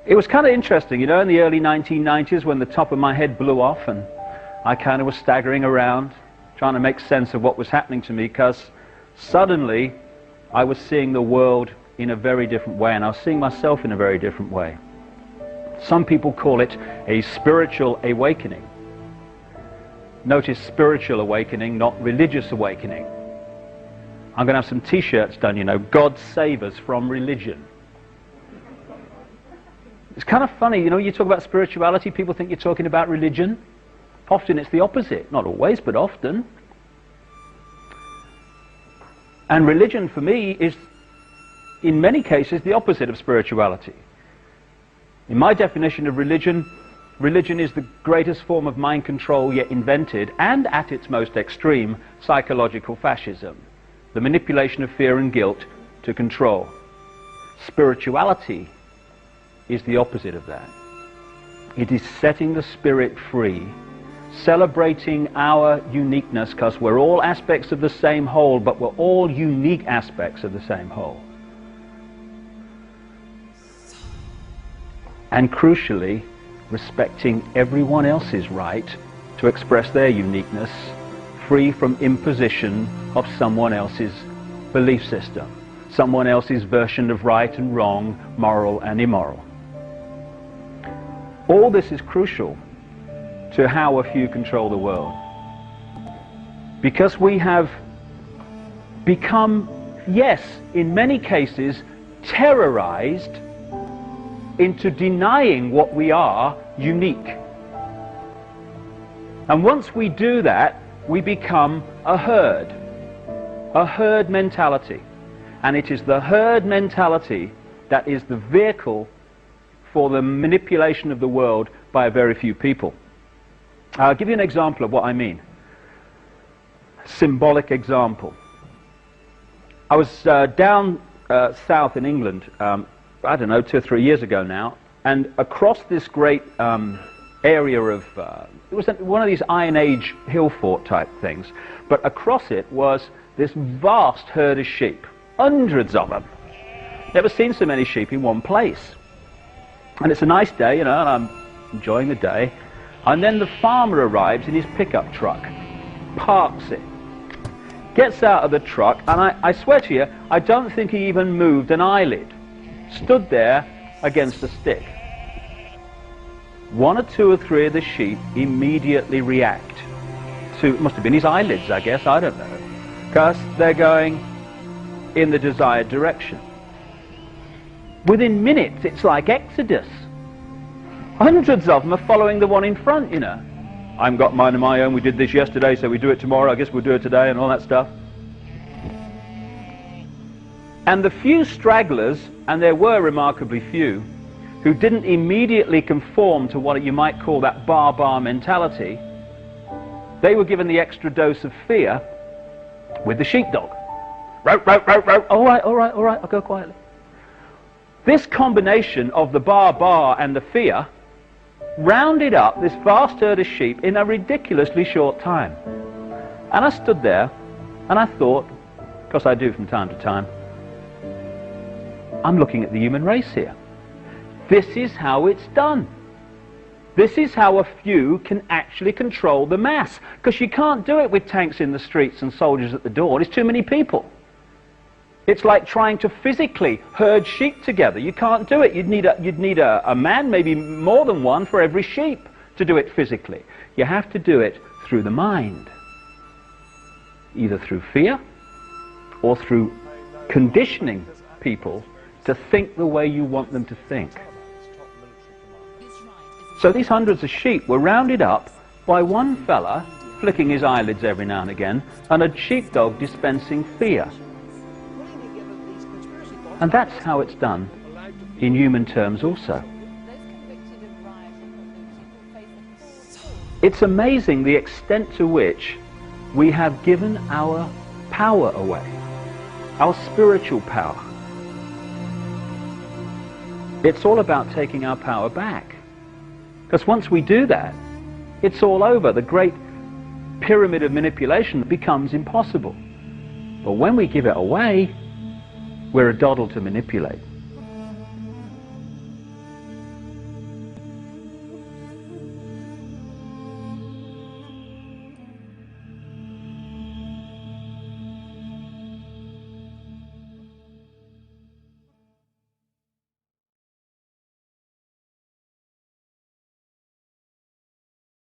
It was kind of interesting, you know, in the early 1990s when the top of my head blew off and I kind of was staggering around trying to make sense of what was happening to me, because suddenly I was seeing the world in a very different way, and I was seeing myself in a very different way. Some people call it a spiritual awakening. Notice spiritual awakening, not religious awakening. I'm going to have some t-shirts done, you know, God save us from religion. It's kind of funny, you know, you talk about spirituality, people think you're talking about religion. Often it's the opposite, not always, but often. And religion for me is, in many cases, the opposite of spirituality. In my definition of religion, religion is the greatest form of mind control yet invented, and at its most extreme, psychological fascism. The manipulation of fear and guilt to control. Spirituality is the opposite of that. It is setting the spirit free, celebrating our uniqueness, because we're all aspects of the same whole, but we're all unique aspects of the same whole. And crucially, respecting everyone else's right to express their uniqueness, free from imposition of someone else's belief system, someone else's version of right and wrong, moral and immoral. All this is crucial to how a few control the world. Because we have become, yes, in many cases, terrorized into denying what we are unique. And once we do that, we become a herd mentality. And it is the herd mentality that is the vehicle for the manipulation of the world by a very few people. I'll give you an example of what I mean. Symbolic example. I was down south in England, I don't know, 2 or 3 years ago now, and across this great area of, it was one of these Iron Age hill fort type things, but across it was this vast herd of sheep, hundreds of them. Never seen so many sheep in one place. And it's a nice day, you know, and I'm enjoying the day. And then the farmer arrives in his pickup truck, parks it, gets out of the truck, and I swear to you, I don't think he even moved an eyelid. Stood there against a stick. 1 or 2 or 3 of the sheep immediately react to, it must have been his eyelids, I guess, I don't know, because they're going in the desired direction. Within minutes, it's like Exodus. Hundreds of them are following the one in front, you know. I've got mine of my own, we did this yesterday, so we do it tomorrow, I guess we'll do it today, and all that stuff. And the few stragglers, and there were remarkably few, who didn't immediately conform to what you might call that bar mentality, they were given the extra dose of fear with the sheepdog. Row, row, row, row. All right, all right, all right, I'll go quietly. This combination of the bar and the fear rounded up this vast herd of sheep in a ridiculously short time. And I stood there and I thought, because I do from time to time, I'm looking at the human race here. This is how it's done. This is how a few can actually control the mass. Because you can't do it with tanks in the streets and soldiers at the door. There's too many people. It's like trying to physically herd sheep together. You can't do it. You'd need a man, maybe more than one, for every sheep to do it physically. You have to do it through the mind. Either through fear or through conditioning people to think the way you want them to think. So these hundreds of sheep were rounded up by one fella flicking his eyelids every now and again, and a sheepdog dispensing fear. And that's how it's done in human terms also. It's amazing the extent to which we have given our power away, our spiritual power. It's all about taking our power back. Because once we do that, it's all over. The great pyramid of manipulation becomes impossible. But when we give it away, we're a doddle to manipulate.